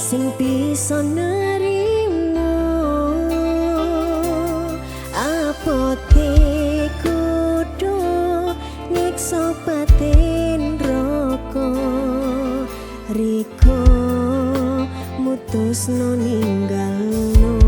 sing bisa nerimo apote kudu nyiksa batin roko riko mutusno ninggalno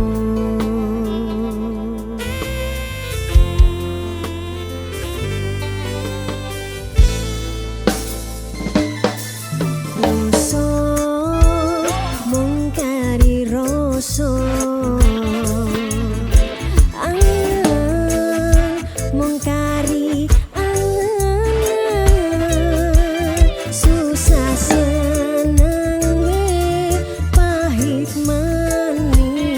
susah senang pahit manis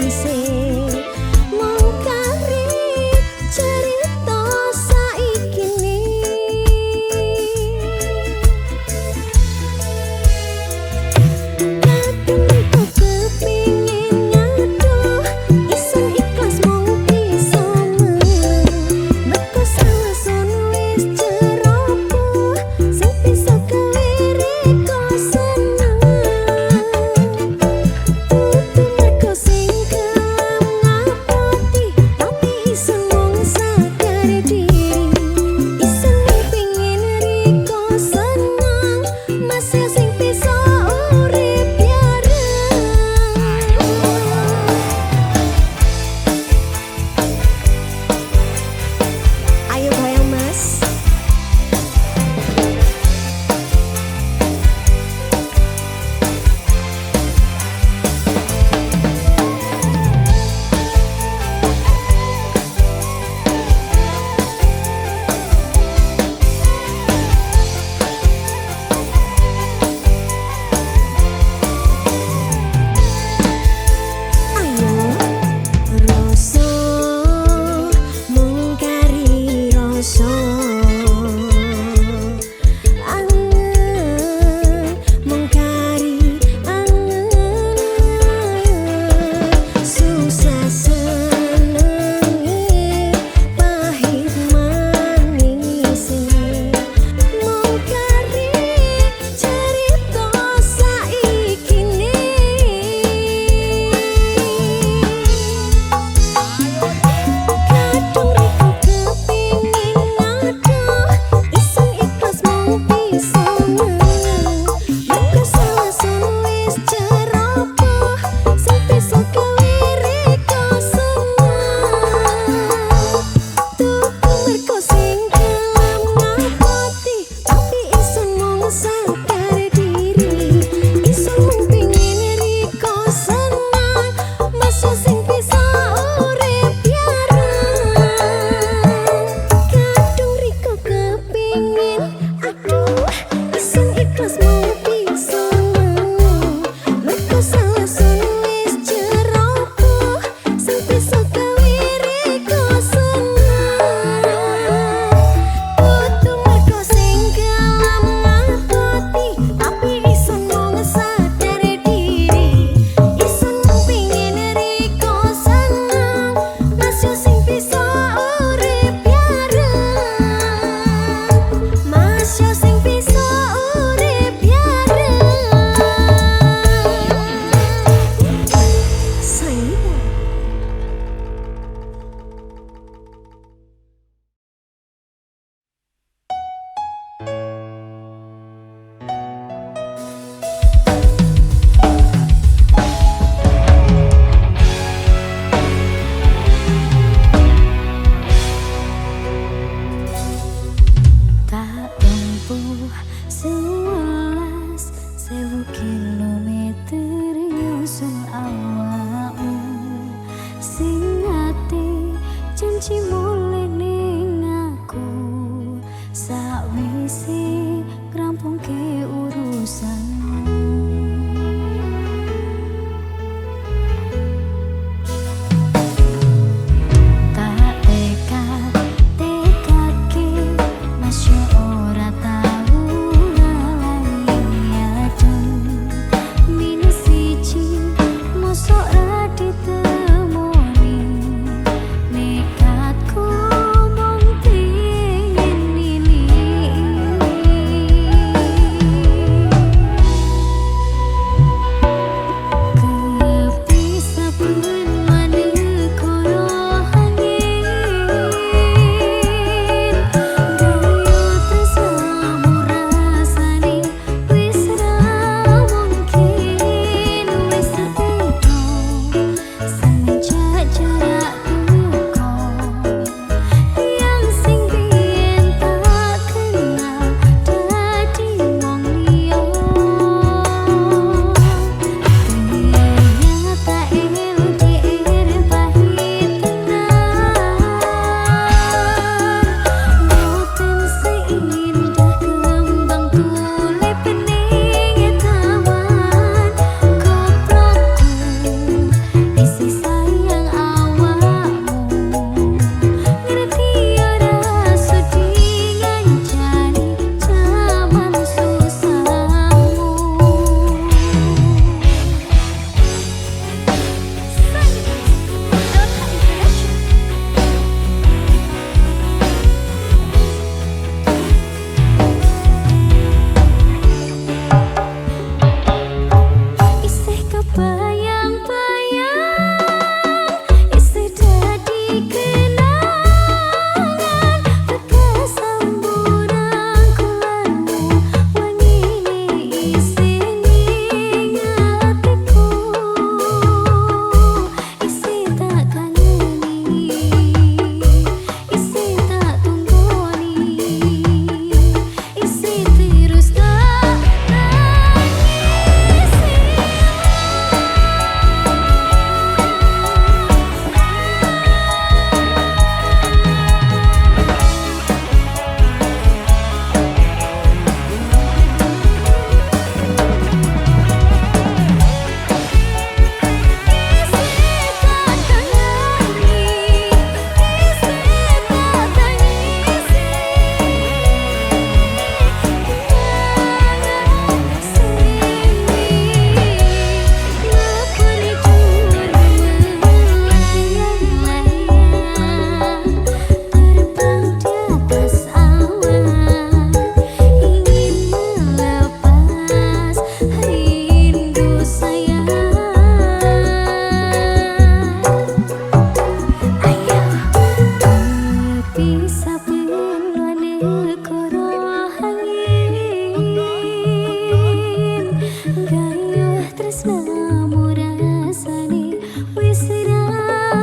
tresnamu rasane wis ra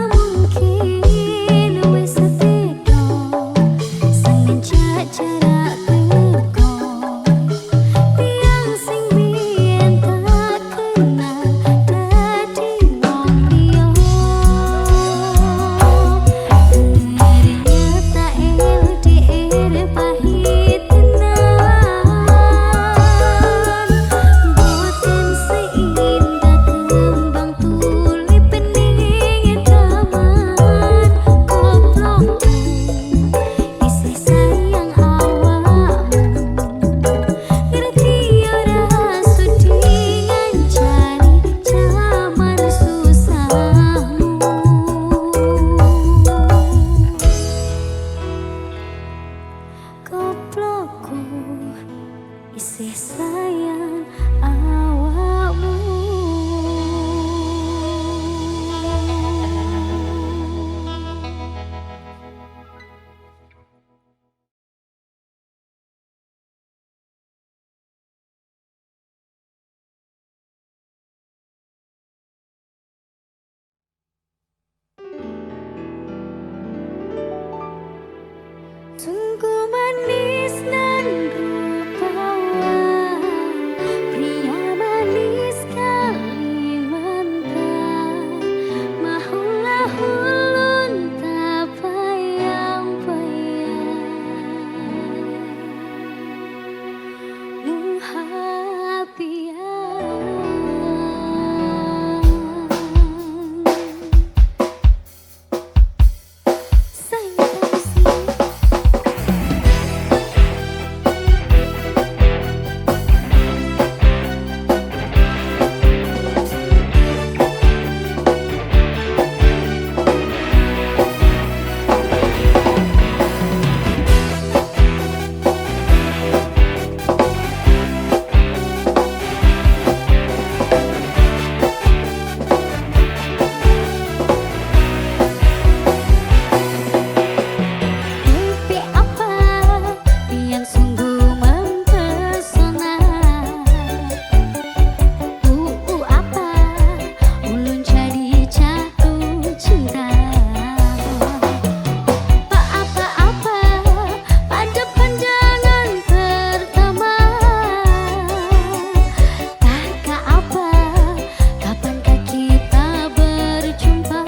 mungkin wis beda semenjak jarak teko tiang sing biyen tak kenal dadi wong liya ternyata LDR pahit tenan boten seindah kembang tulip bening taman koplokku isih sayang awakmu ngerti ora sudi ngancani jaman susahmu koplokku isih sayang awakmu. Sungguh manis nan rupawan pria manis Kalimantan mahulah hulun tak bayang-bayang muhabian sayang mimpi apa yang sungguh mempesona apa ulun jadi jatuh cinta apa-apa pada pandangan pertama tak apa kapankah kita berjumpa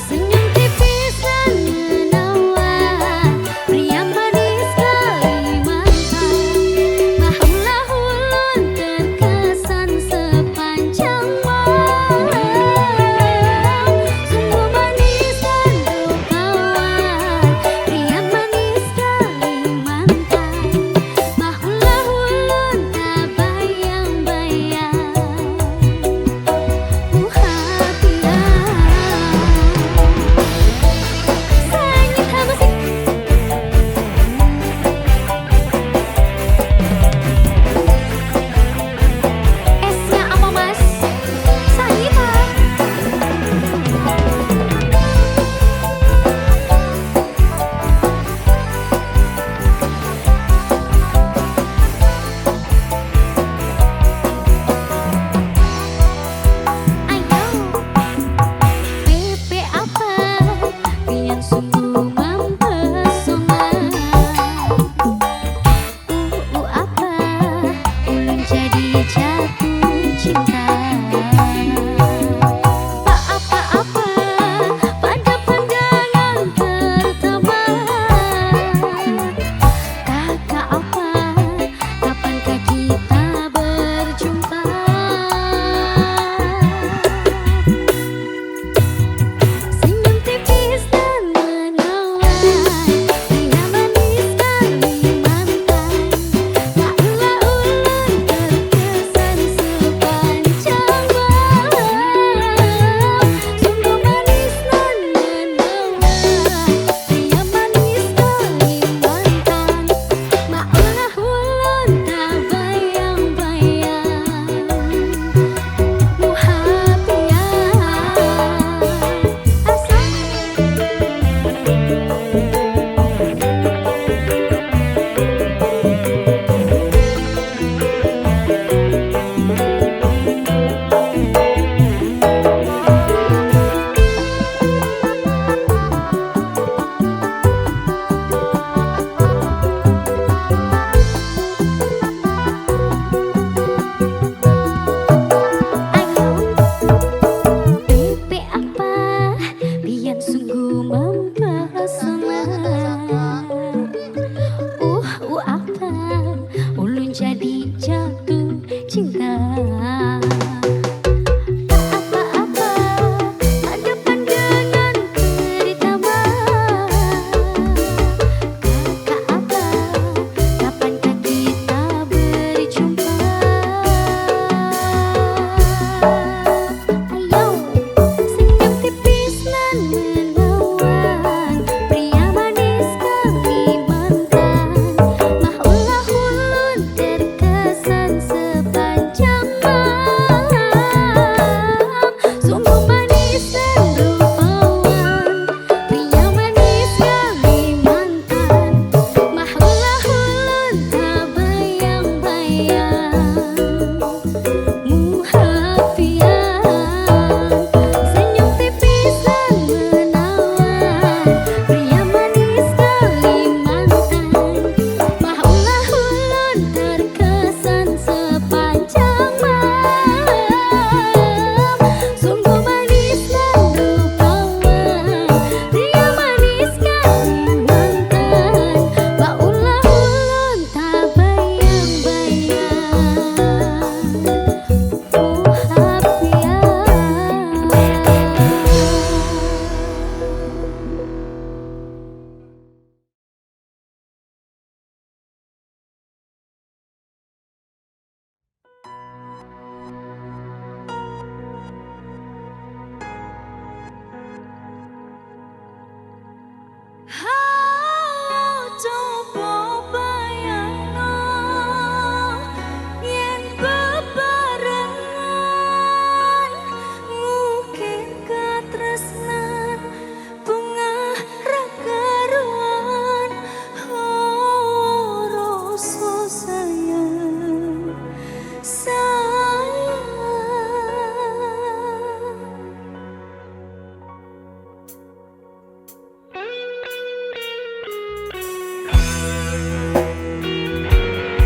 senyum tipis dan menawan pria manis Kalimantan mahulah hulun terkesan sepanjang malam sungguh manis dan rupawan pria manis Kalimantan mahulah hulun tak bayang-bayang esnya apa mas? Sahita ayo PP apa yang sungguh mempesona apa ulun jadi jatuh cinta tak apa-apa pada pandangan pertama kakak apa kapankah kita berjumpa senyum tipis dan menawan pria manis Kalimantan mahulah ulun terkesan sepanjang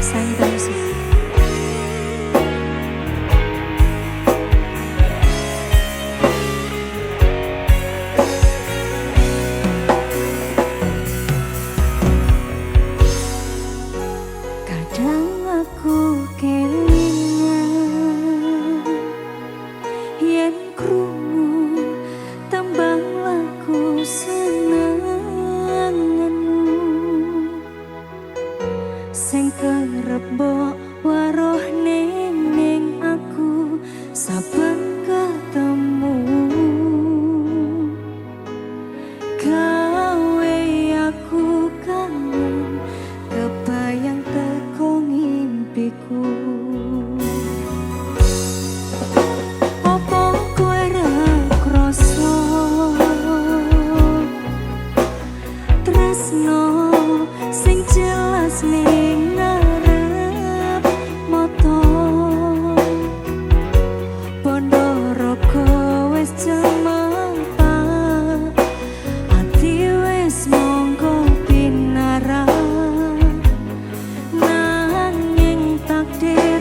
sayang terus. Kadang aku kelingan yen krungu tembang lagu senenganmu sing kerep mbok waruh ning aku saben ketemu gawe aku kangen kebayang teko ngimpiku. Apa kowe ra krasa tresno sing jelas ning ngarep mata Ponorogo wis cemepak ati wis monggo pinarah nanging takdir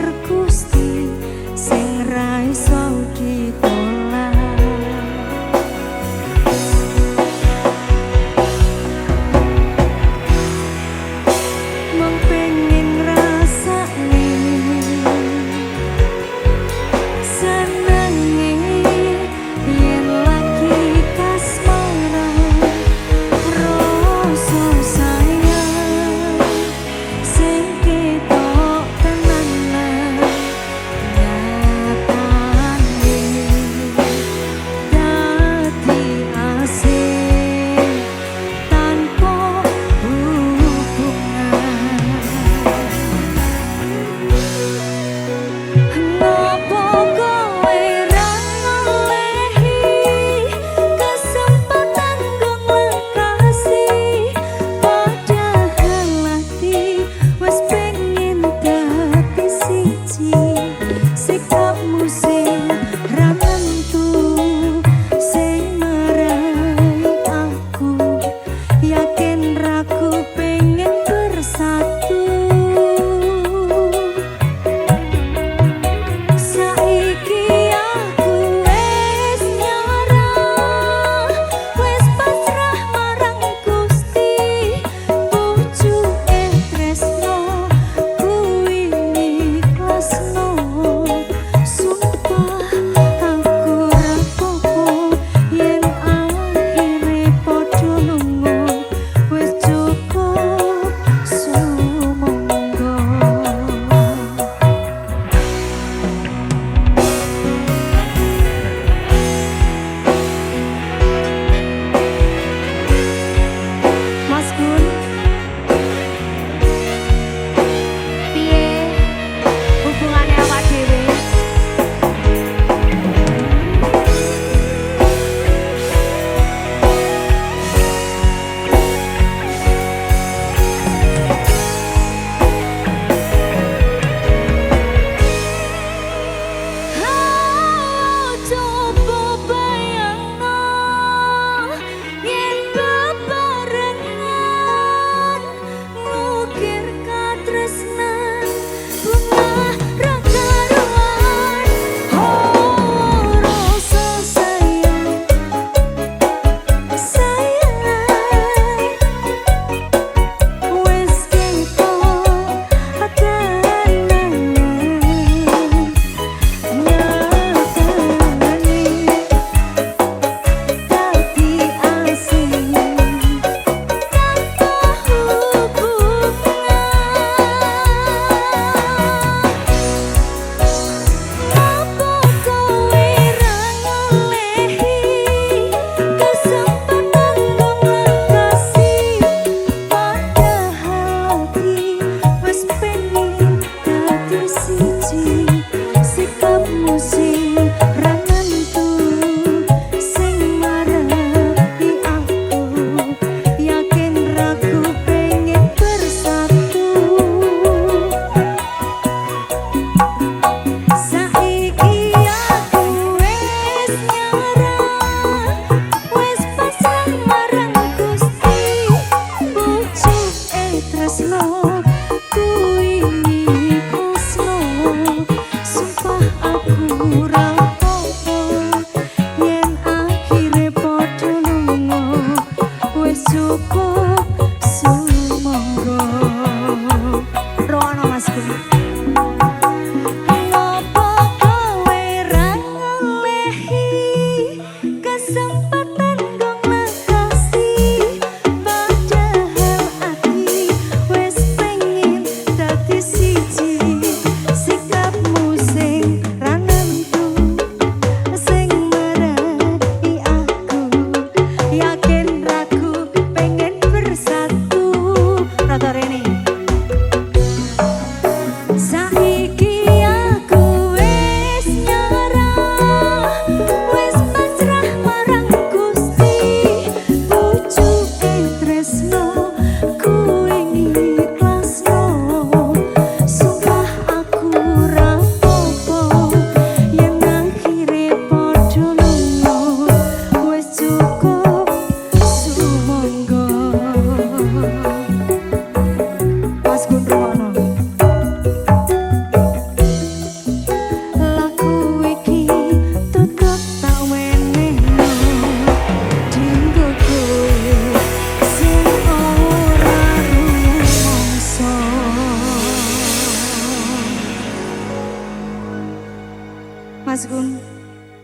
Mas Gun,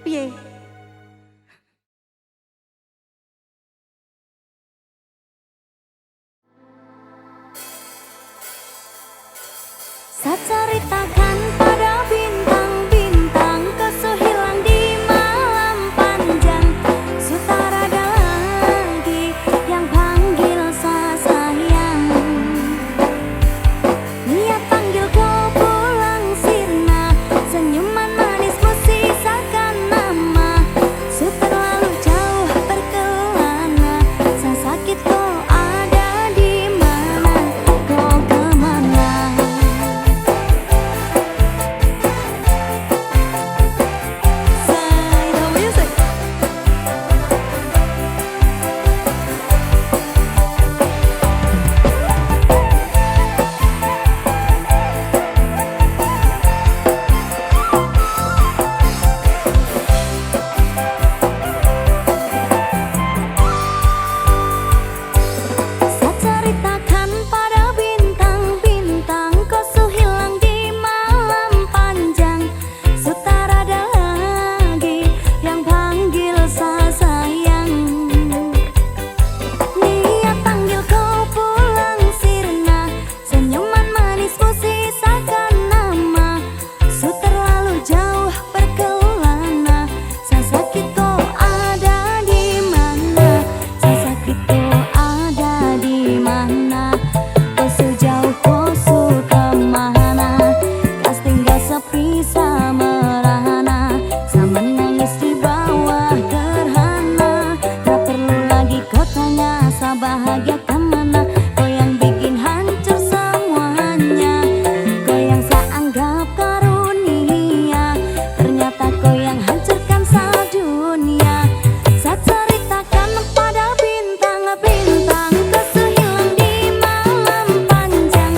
piye? Sacaritakan pada bintang-bintang kesuhilang di malam panjang. Sutarada lagi yang panggil sayang. Niat panggil kau pulang sirna, senyuman manismu sisakan nama. Su terlalu jauh berkelana, sang sakit kau ada di mana, kau kemana? Sacaritakan pada bintang-bintang kau hilang di malam panjang. Sutarada lagi yang panggil sayang. Niat panggil kau pulang sirna, senyuman manismu sisakan nama. Su terlalu jauh berkelana, sang sakit kau ada di mana, sang sakit kau ada di mana. Kau su jauh, kau su kemana? Kas tinggal sepi merana, sama menangis di bawah gerhana. Tak perlu lagi kau tanya sa bahagia kemana. Kau yang bikin hancur semuanya, kau yang saya anggap karunia, ternyata kau yang hancurkan sedunia. Saya ceritakan pada bintang-bintang kesuhilang di malam panjang.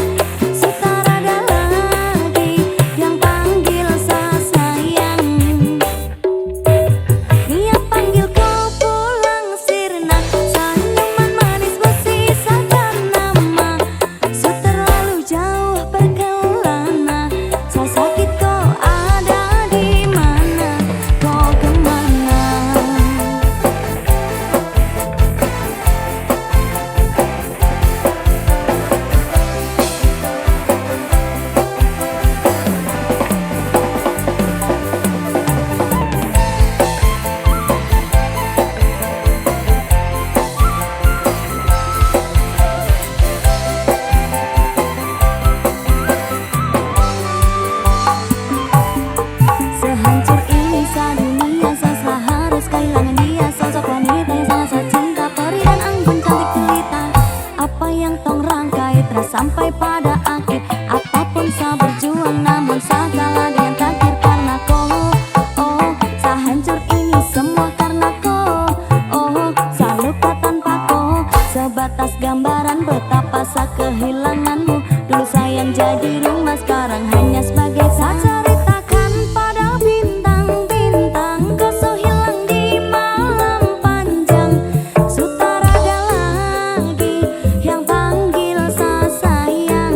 Sutarada lagi yang panggil sayang. Niat panggil kau pulang sirna, senyuman manismu sisakan nama. Su terlalu jauh berkelana, sang sakit kau ada di mana, kau kemana? Sehancur ini dunia, saya harus kehilangan dia. Sosok wanita yang sangat saya cinta, peri dan anggun cantik jelita. Apa yang tong rangkai telah sampai pada akhir. Apapun saya berjuang, namun saya kalah dengan takdir karena kau. Oh, saya hancur ini semua karena kau. Oh, saya lupa tanpa kau. Sebatas gambaran betapa saya kehilanganmu. Dulu sayang jadi rumah, sekarang hanya sebagai saja. Ceritakan pada bintang-bintang kau hilang di malam panjang. Sutarada lagi yang panggil sayang.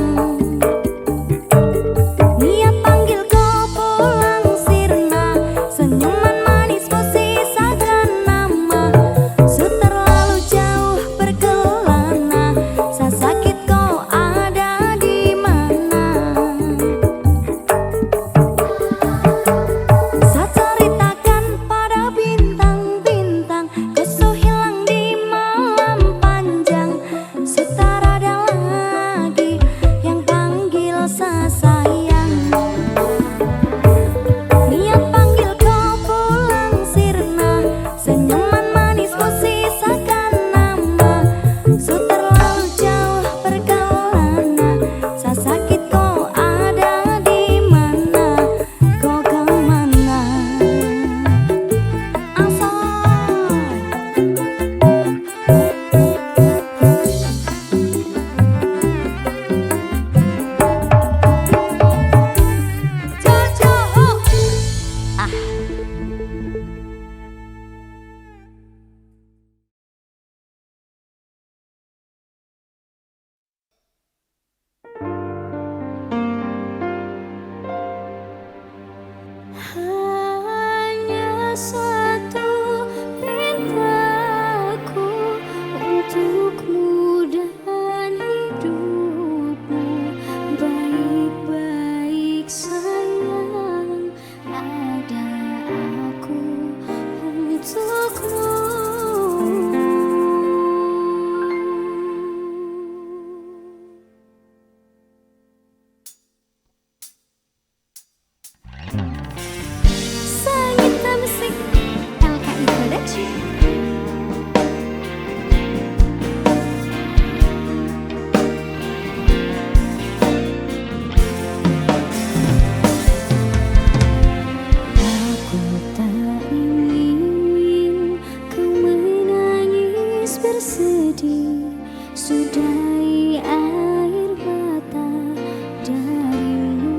sayang, ada aku untukmu. Sangita Musik LKI Production. Bersedih, sudahi air mata darimu.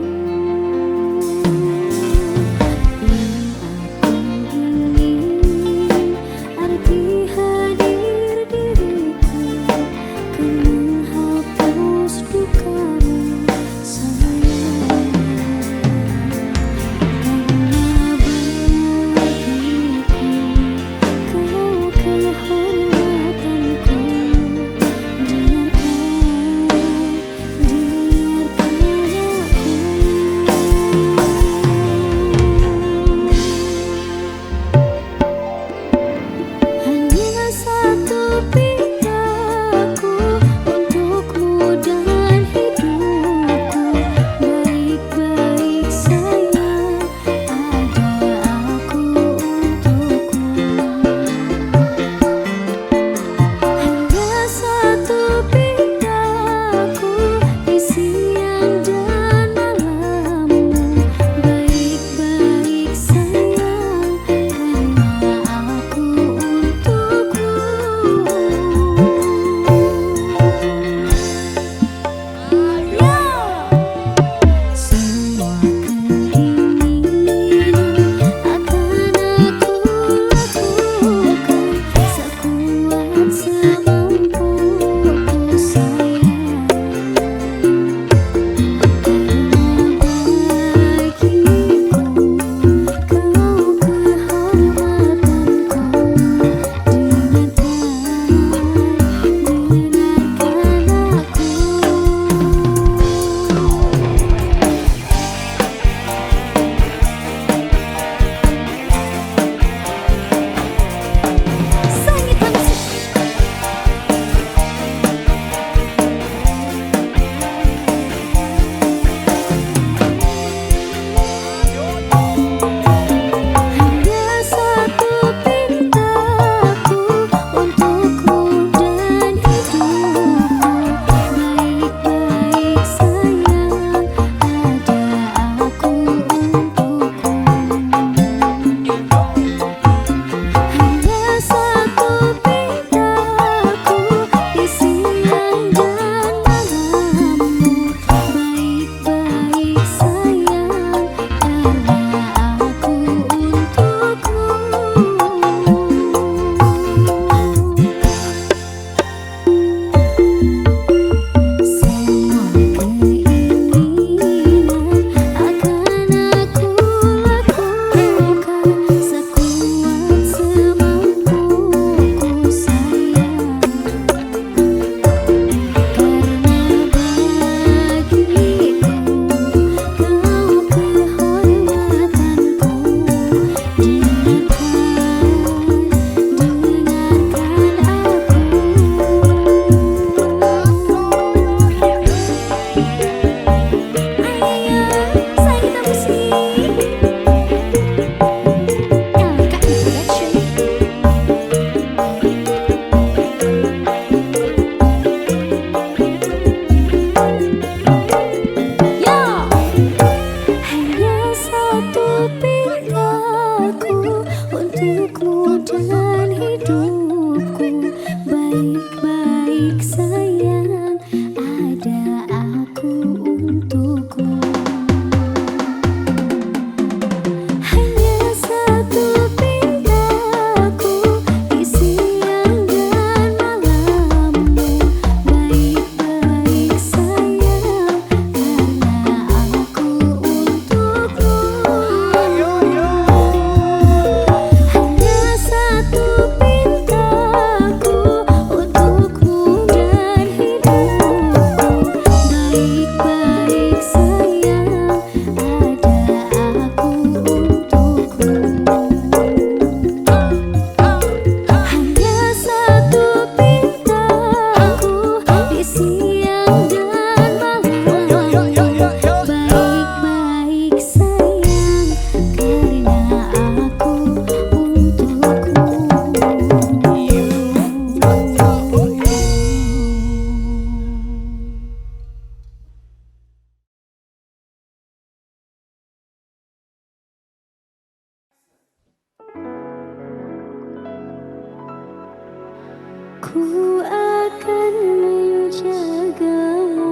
Ku akan menjagamu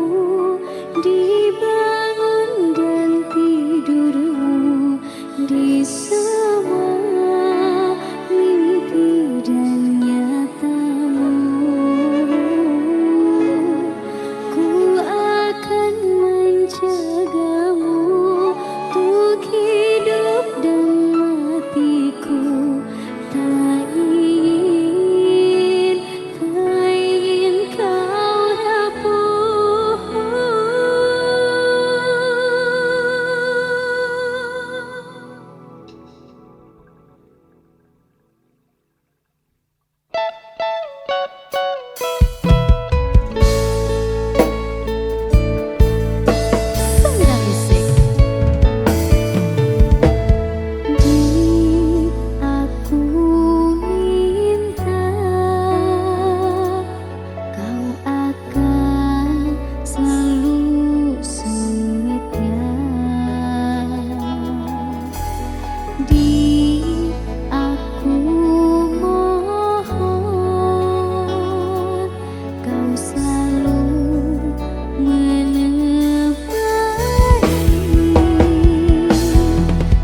di bangun dan tidurmu, di semua mimpi dan nyatamu. Ku akan menjagamu untuk hidup dan matiku. Tak ingin kau rapuh. Sembilan musik. Aku minta kau akan selalu setia. Aku mohon kau selalu menemani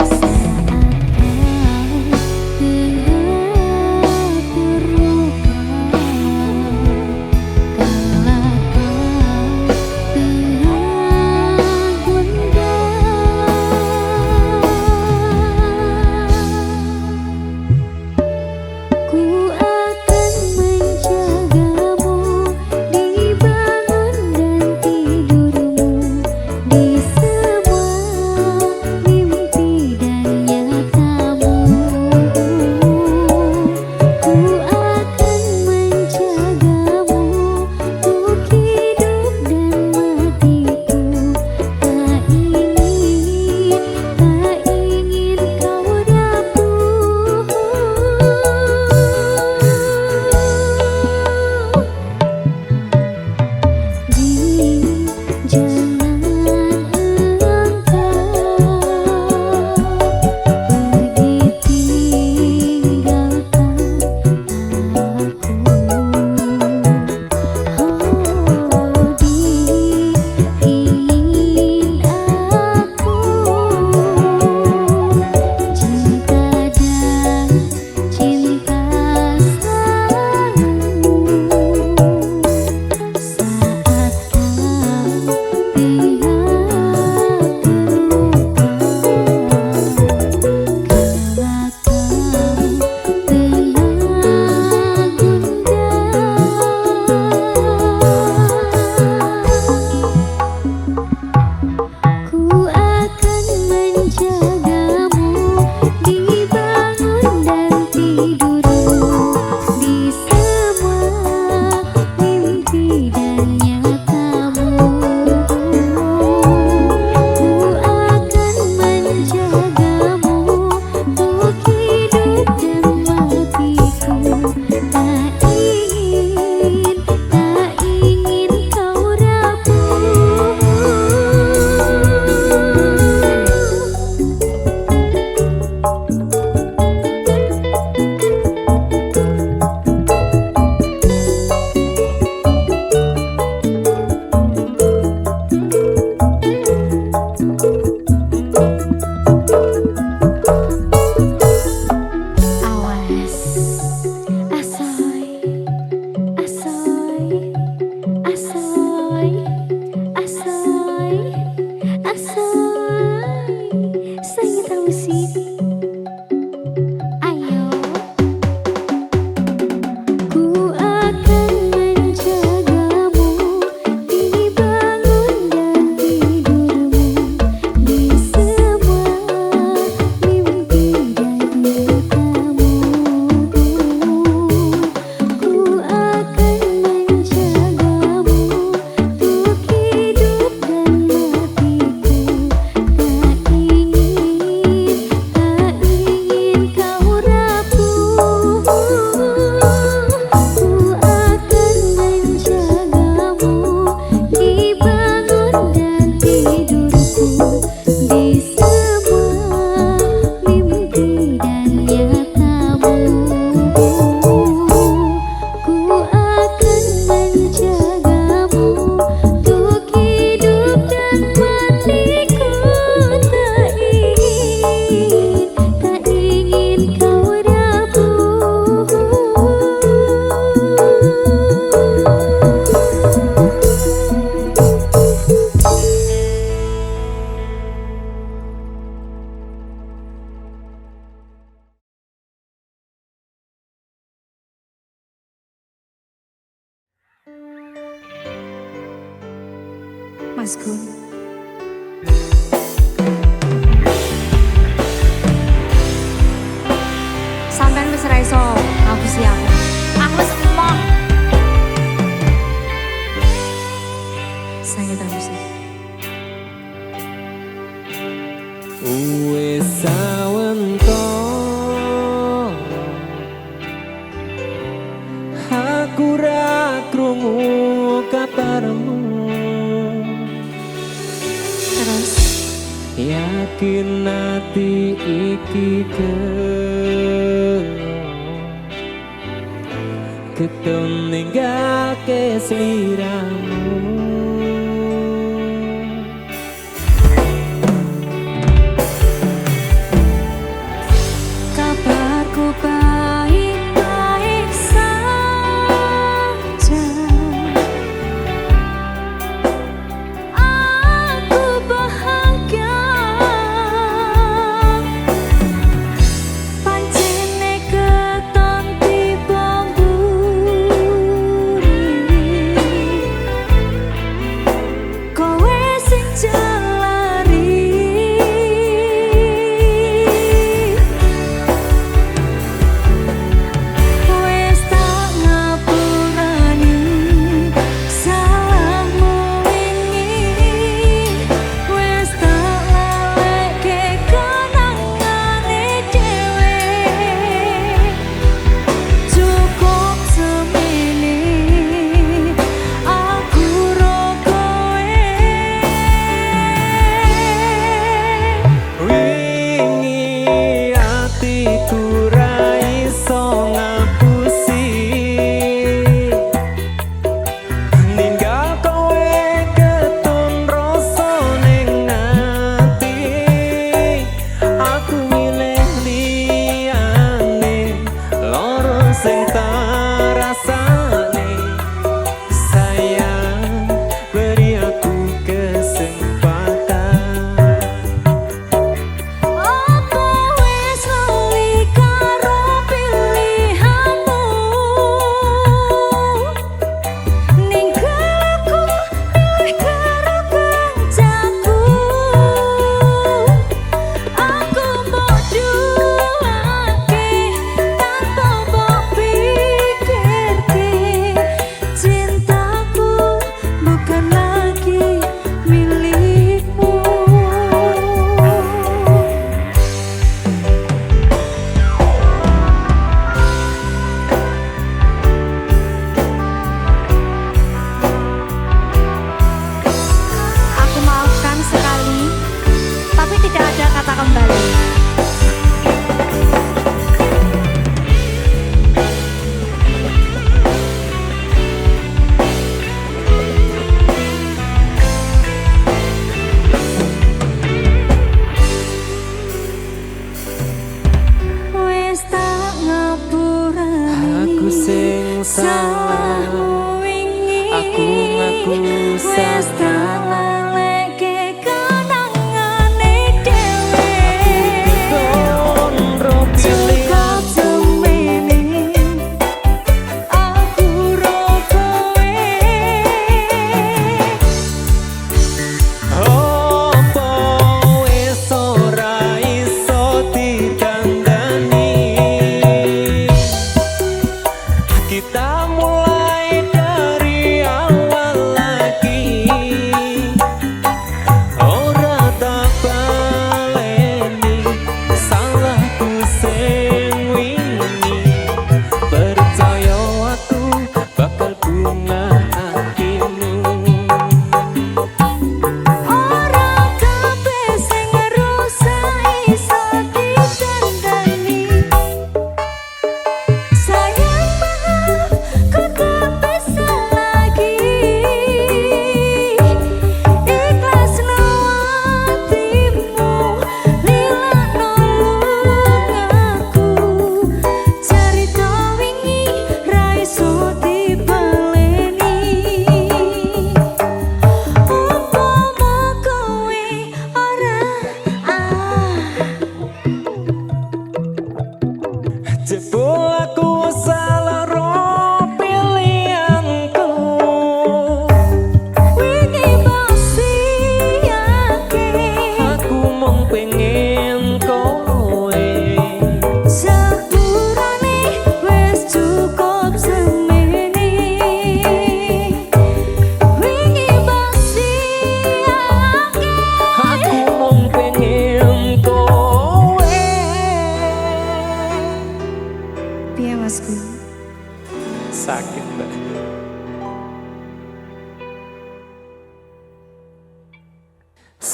saat kau terluka, kala kau gundah. Ku akan menjagamu di bangun dan tidurmu, di semua mimpi dan nyatamu. Ku akan menjagamu untuk hidup dan matiku. Tak ingin kau rapuh. Di jalan engkau pergi tinggalkan aku. Diingin aku cinta dan cinta selalu. Saat kau Mas Gun. Sampean wis ra iso ngapusi aku. Aku wis emoh. Saya terus. Wis sawentara aku ra krungu kabarmu. Terus Yakin ati iki keton ninggake sliramu. Kabarku baik-baik saja. Aku bahagia. Pancene keton tiba mburi. Kowe sing jalari. Wes tak ngapurani salahmu wingi. Wes tak lalekke kenangane dhewe. Cukup semene aku ro kowe. Wingi atiku ra iso ngapusi ninggal kowe keton rasa ning ati. Aku milih liyane loro sing tak rasane. Sayang beri aku kesempatan. Apa wis lali karo pilihanmu? Ninggal aku milih karo kancaku. Aku mbok duwake tanpa mbok pikirke. Cintaku bukan lagi milikmu. aku maafkan sekali, tapi tidak ada kata kembali. Wes tak ngapurani Aku sing salah, salahmu wingi. aku ngaku Wes tak salah. lalekke kenangane dhewe. Keton ro pilih Cukup semene aku ro kowe. apa wis ora iso ditandani. Kita mulai dari awal lagi.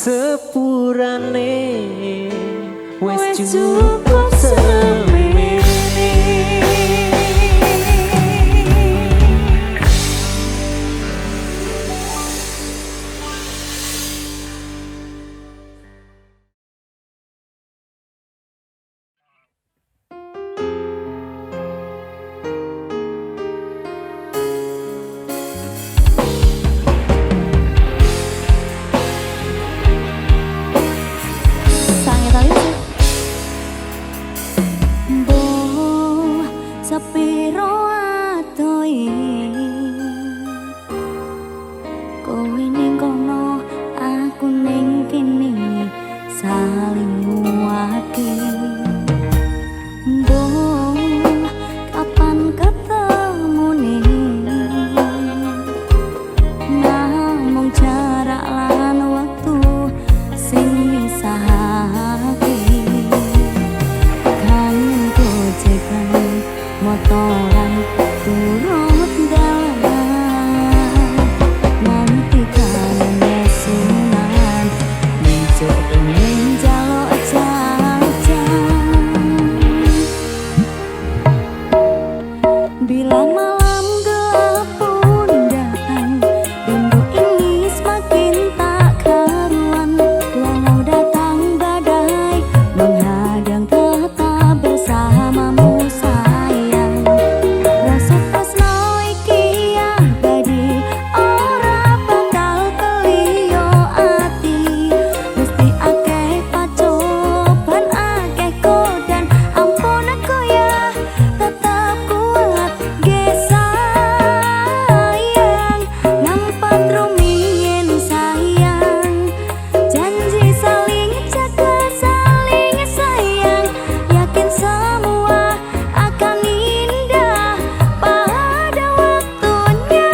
sepurane wis cukup semene. Sepiro atoe kowe ning kono aku ning kene saling nguwati. Mbok kapan ketemune namung jarak lan waktu sing misahake. Kan gojekan motoran turut dalan nanti kangen sunan nijok pengen jaluk jajan. Bila malam gelap pun datang, rindu ini semakin tak karuan. Walau datang badai menghadang, tetap bersamamu sayang. Rasa tresno iki abadi, ora bakal keliyo ati. Mesti akeh pacoban, akeh godan, ampun aku ya tetap kuat ge sayang. Nampak rumiyin sayang, janji saling jaga, saling sayang. Yakin semua akan indah pada waktunya.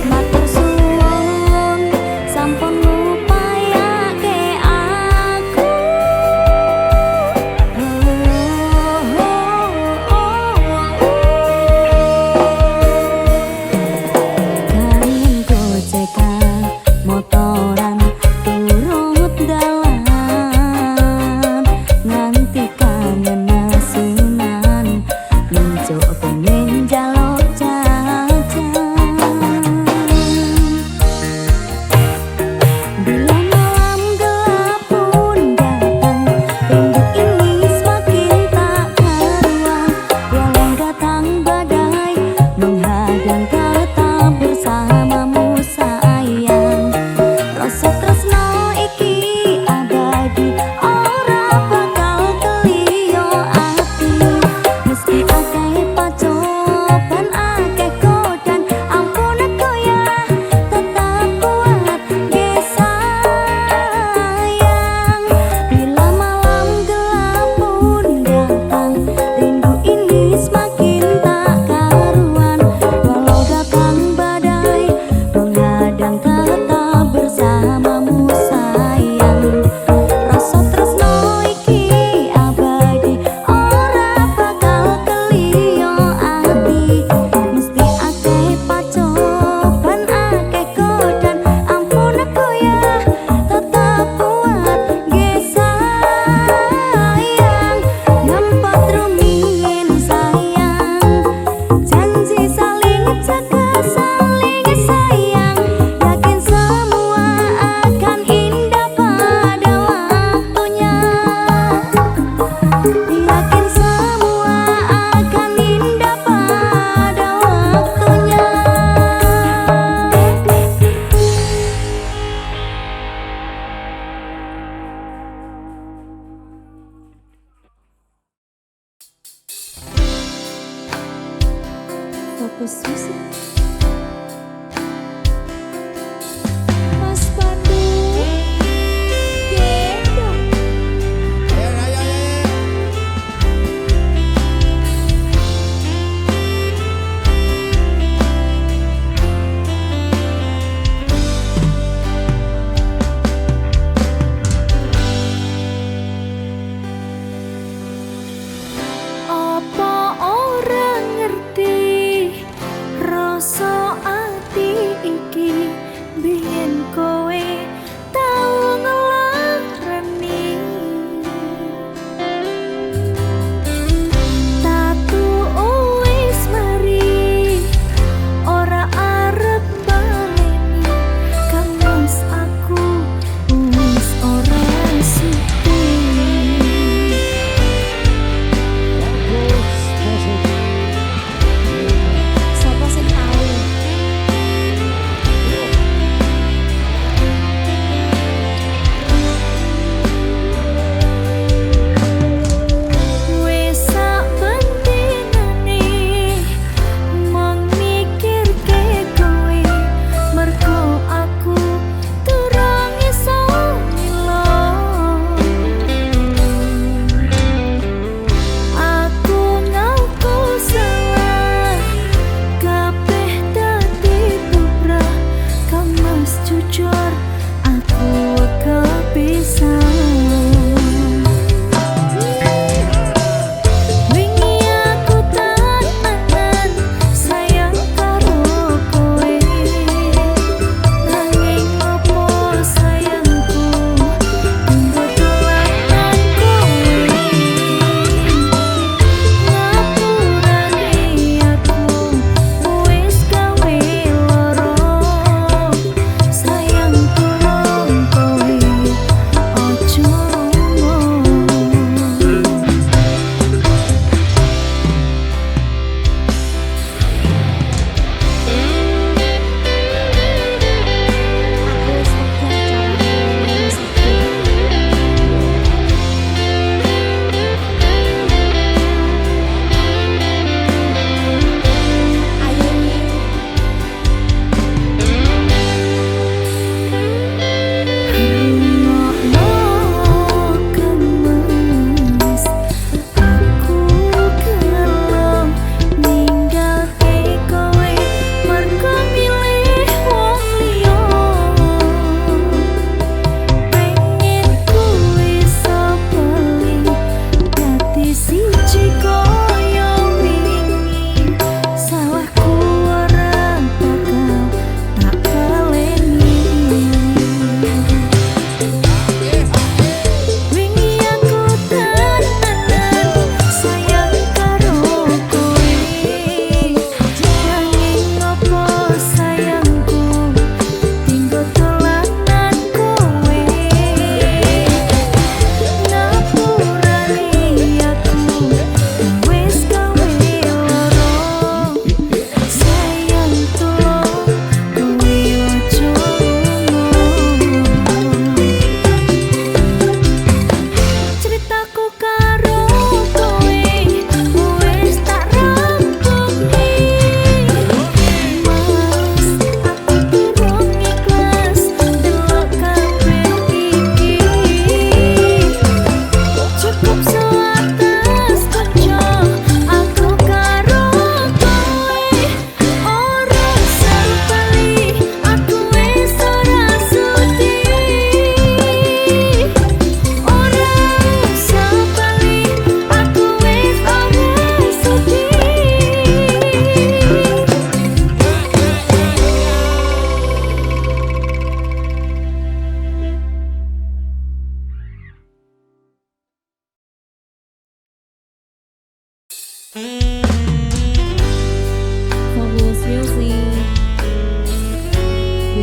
Matur suwun sampun ngupayake aku. Kalian gojekan motoran turut dalan nganti kangen sunan nijok pengen jaluk jajan. Bila malam gelap pun datang, rindu ini semakin tak karuan. Walau datang badai menghadang, tetap bersamamu sayang. Rasa tresno iki abadi, ora bakal keliyo ati. Mesti akeh pacoban, akeh godan, ampun aku ya tetap kuat ge sayang. Bila malam gelap pun datang, rindu ini semakin tak karuan. Walau datang badai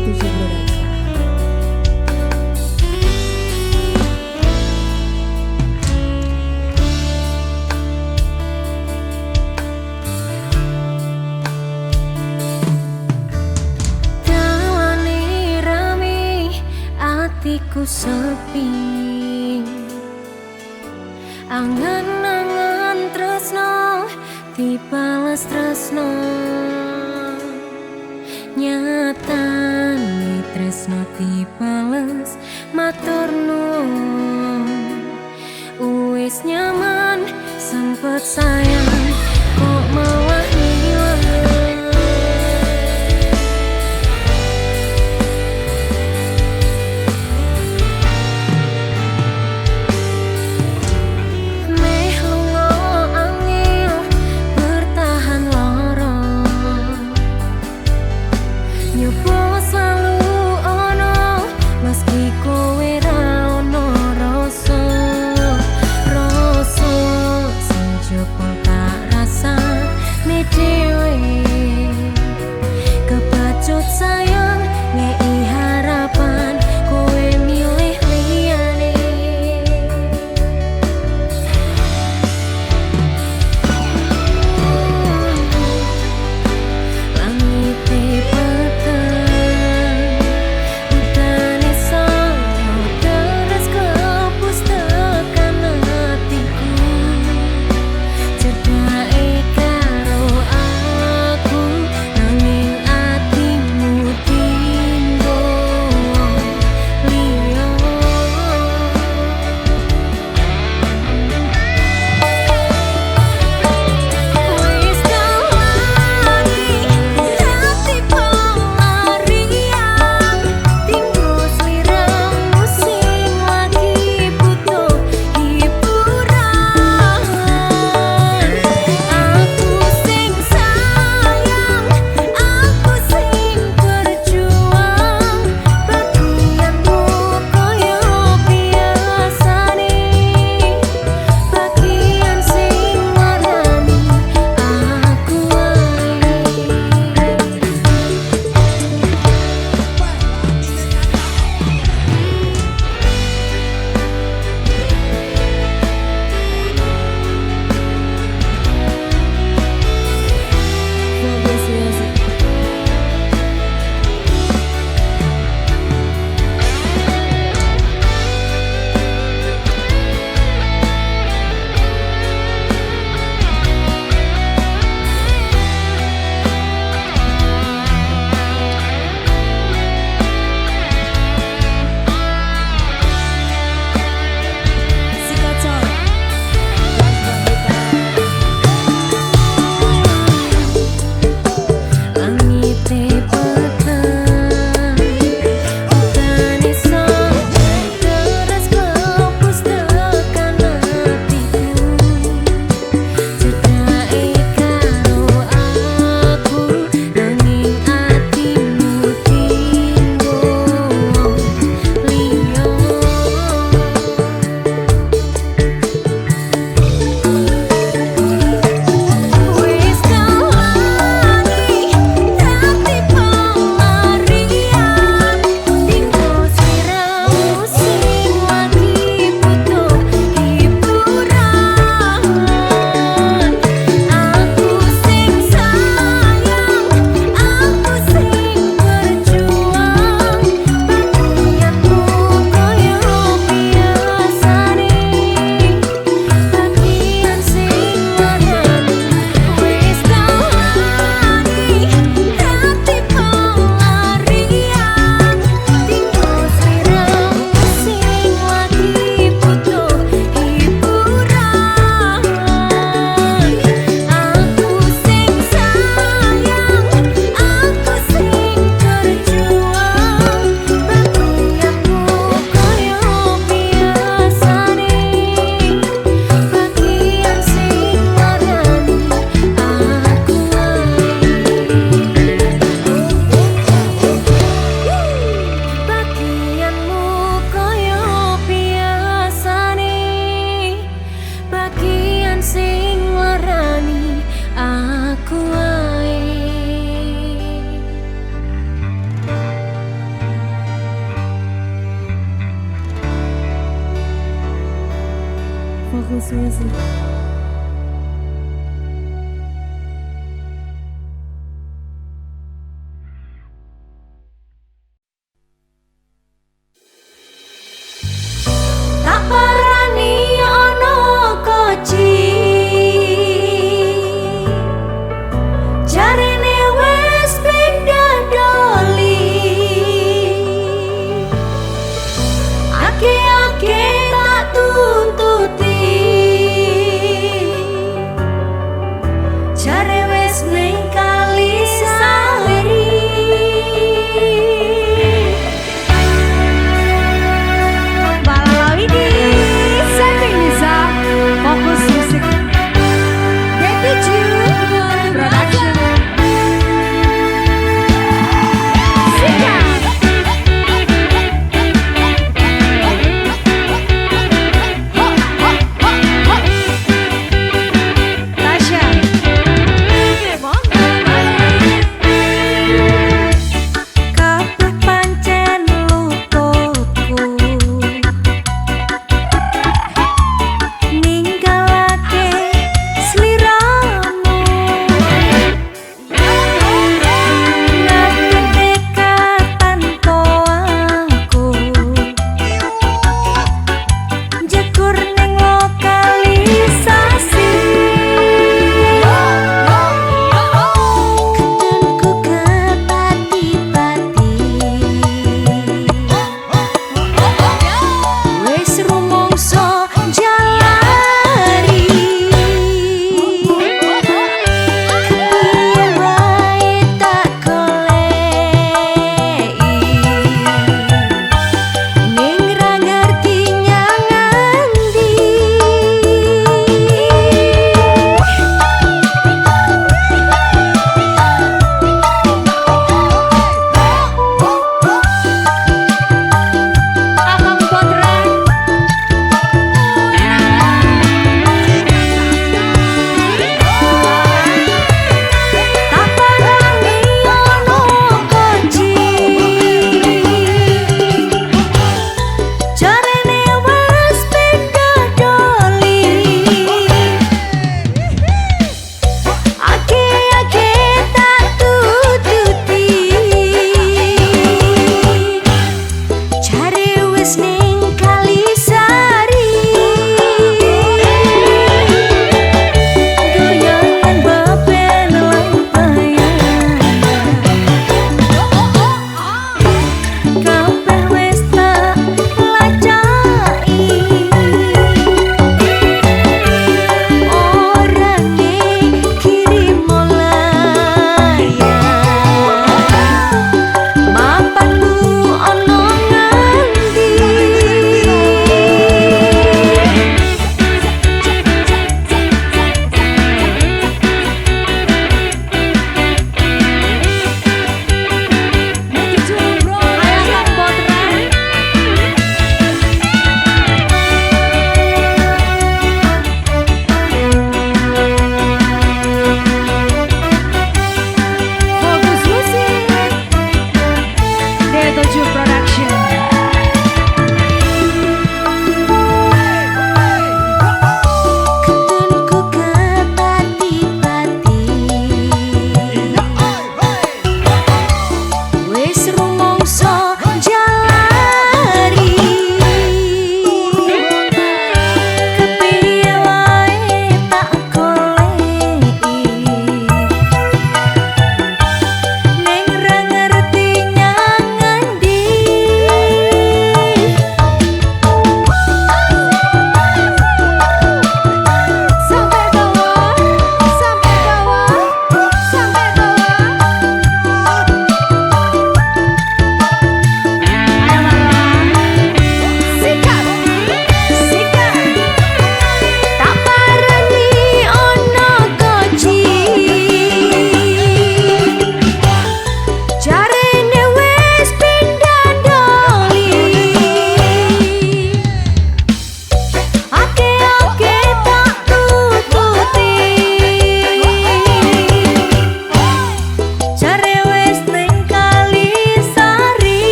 97 Production. Dawane rame atiku sepi, angan-angan tresno dibales tresno, nyatane tresno dibales matur nuwun. Wis nyaman sempet sayang kok malah hilang. Meh lunga angel bertahan lara, nyoba selalu ono meski kowe ra ono rasa. Rasa sing jebol tak rasa ne dhewe, kebacut sayang ngei harapan kowe milih liyane. Langite peteng wis. Tak parani ono koci, jarene wes pindah doli. Ake tak tuntuti,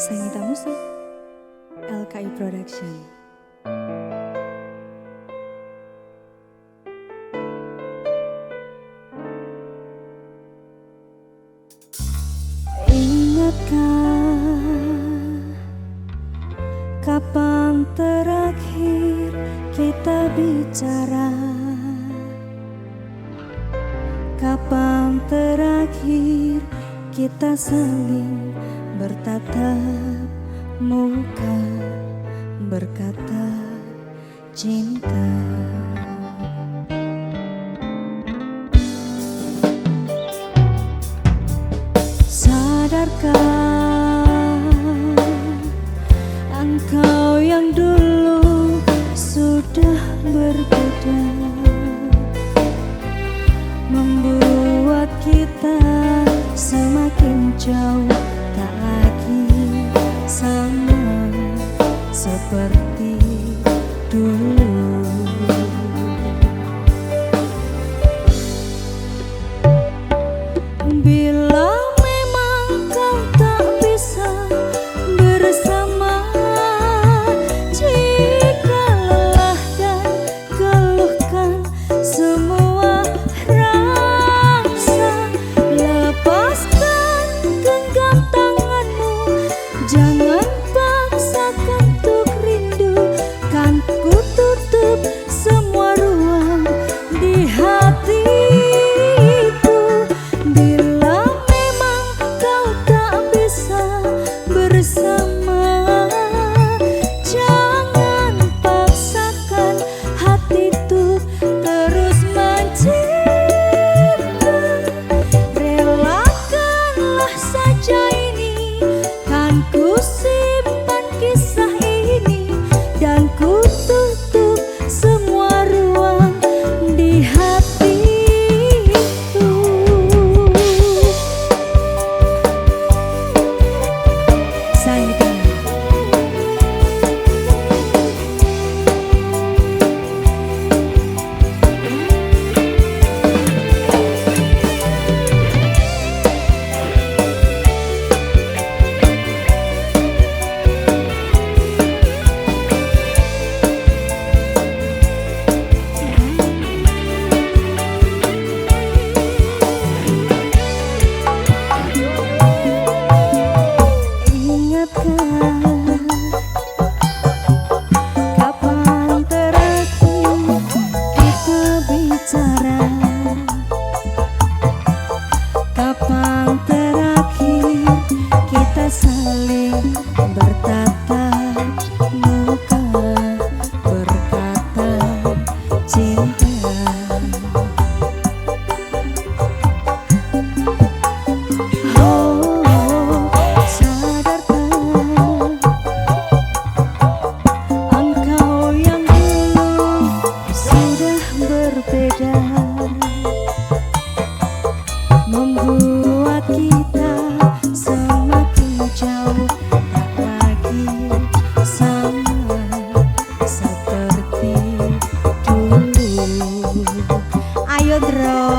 Sangita Musik, LKI Production. Ingatkah kapan terakhir kita bicara? Kapan terakhir kita saling bertatap muka, berkata cinta? Sadarkah engkau yang dulu sudah berbeda, membuat kita semakin jauh, tak lagi sama seperti dulu. Bila memang kau tak bisa bersama, jika lelah dan keluhkan semua rasa, lepaskan genggam tanganmu, jangan paksakan untuk rindu, kan ku tutup semua ruang di hatiku. Bila memang kau tak bisa bersama, jangan paksakan hati tuh terus mencinta. Relakanlah saja ini, kan ku simpan kisah ini, dan ku tutup semua ruang di hatiku. Sangita. Kapan terakhir kita bicara? Kapan terakhir kita saling bertatap muka, berkata cinta? Oh, sadarkah engkau yang dulu sudah berbeda, membuat kita semakin jauh, tak lagi sama seperti dulu. Ayo Dro.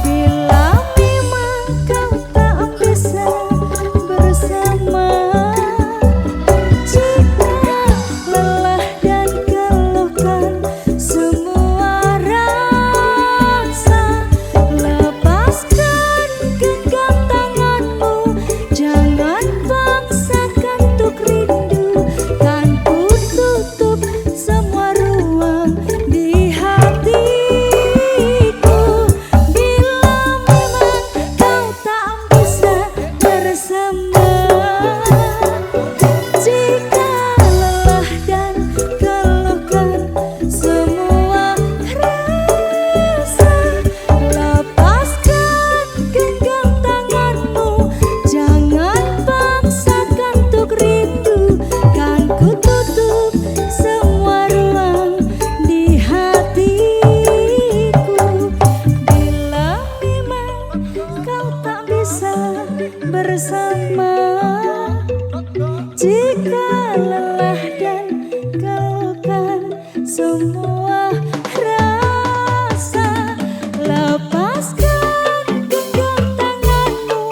Bila memang kau tak bisa bersama, jika lelah dan keluhkan semua rasa, lepaskan genggam tanganmu, jangan paksakan untuk rindu, kan ku tutup semua ruang di hatiku. Bila memang kau tak bisa bersama, jika lelah dan keluhkan semua rasa, lepaskan genggam tanganmu, jangan paksakan untuk rindu, kan ku tutup semua ruang di hatiku. Bila memang kau tak bisa bersama, jika lelah dan keluhkan semua rasa, lepaskan genggam tanganmu,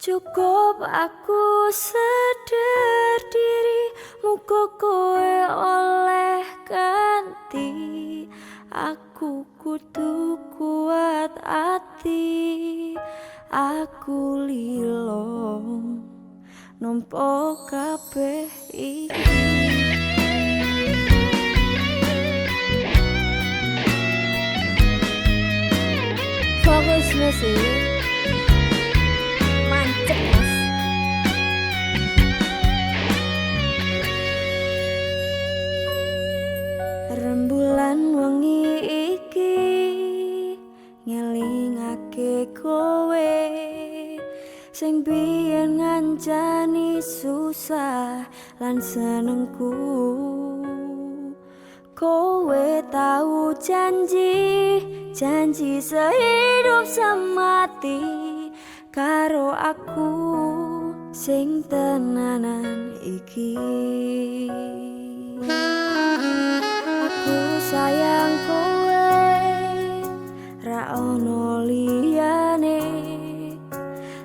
Cukup aku sadar diri, muga kowe oleh ganti. Aku kudu kuat ati, aku lilo nompo kabeh iki. Fokus musik mancep mas. Rembulan wengi iki ngelingake kowe sing biyen ngancani susah lan senengku. Kowe tahu janji sehidup semati karo aku sing tenanan iki. Aku sayang kowe ra ono liyane,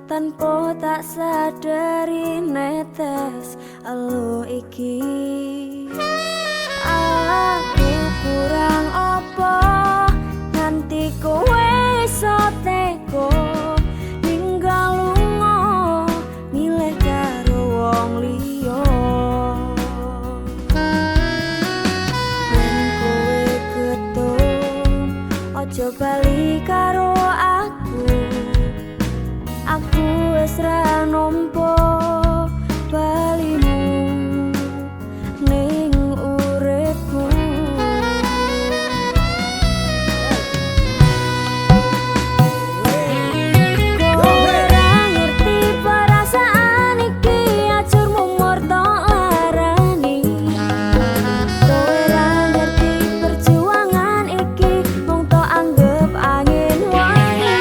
tanpa tak sadari netes elo iki. Aku kurang apa nganti kowe iso teko ninggal lunga milih karo wong liya. Yen kowe ketun aja bali karo aku wis ra nampa balimu ning uripku. Kowe ra ngerti perasaan iki, ajurmu murta larani. Kowe ra ngerti perjuangan iki, mung tok anggap angin wangi.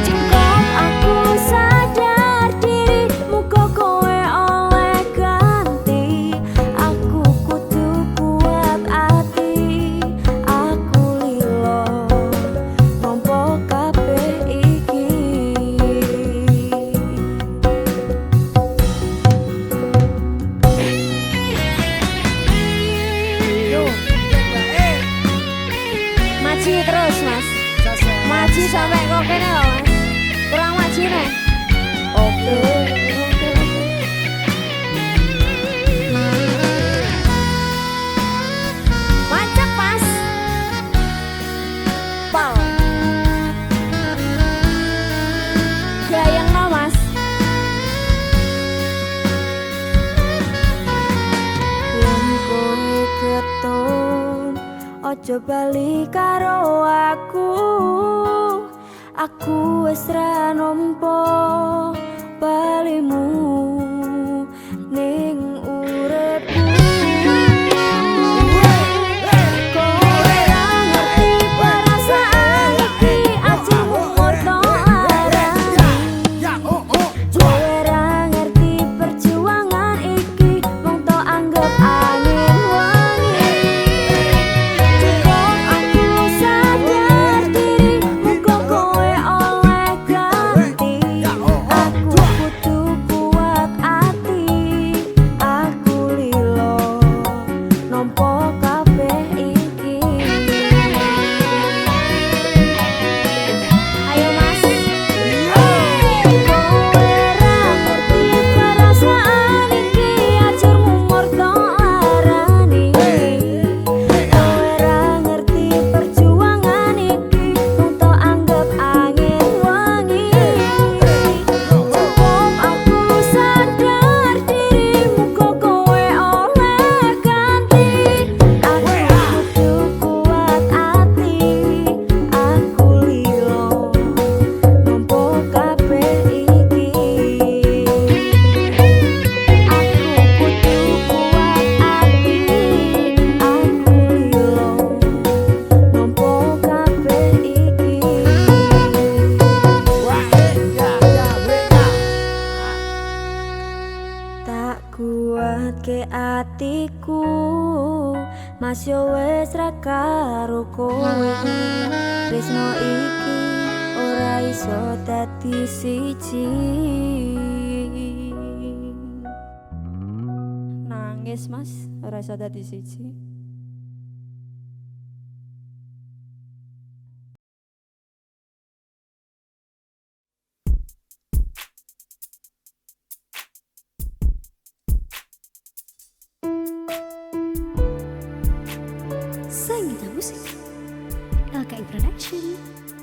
Cukup aku sadar diri, muga kowe oleh ganti. Aku kudu kuat ati, aku lilo nampa kabeh iki. Maju terus mas, maju sampai kok kene loh mas, kurang maju nih. Oke. Mantap mas. Pal. Gayang no mas. Yen kowe ketun ojo bali karo aku wis ra nampa balimu ning uripku. Kowe ra ngerti perasaan iki, ajurmu murta larani. Kowe ra ngerti perjuangan iki, mung tok anggap angin wangi. Cukup aku sadar diri, muga kowe oleh ganti. Aku kudu kuat ati, aku lilo nampa kabeh iki. Ayo mas. Kowe ra ngerti perasaan iki, ajurmu murta larani. Kowe ra ngerti perjuangan iki, mung tok anggap angin wangi. Cukup aku sadar diri, muga kowe oleh ganti. Aku kudu kuat ati, aku lilo nampa kabeh iki. Aku kudu kuat ati, aku lilo nampa kabeh iki. Tak kuat ke atiku, mas yo wis ra karo kowe. Tresno iki ora iso dadi dadi siji. Nangis mas, ora iso dadi siji. Sangita Musik LKI Production.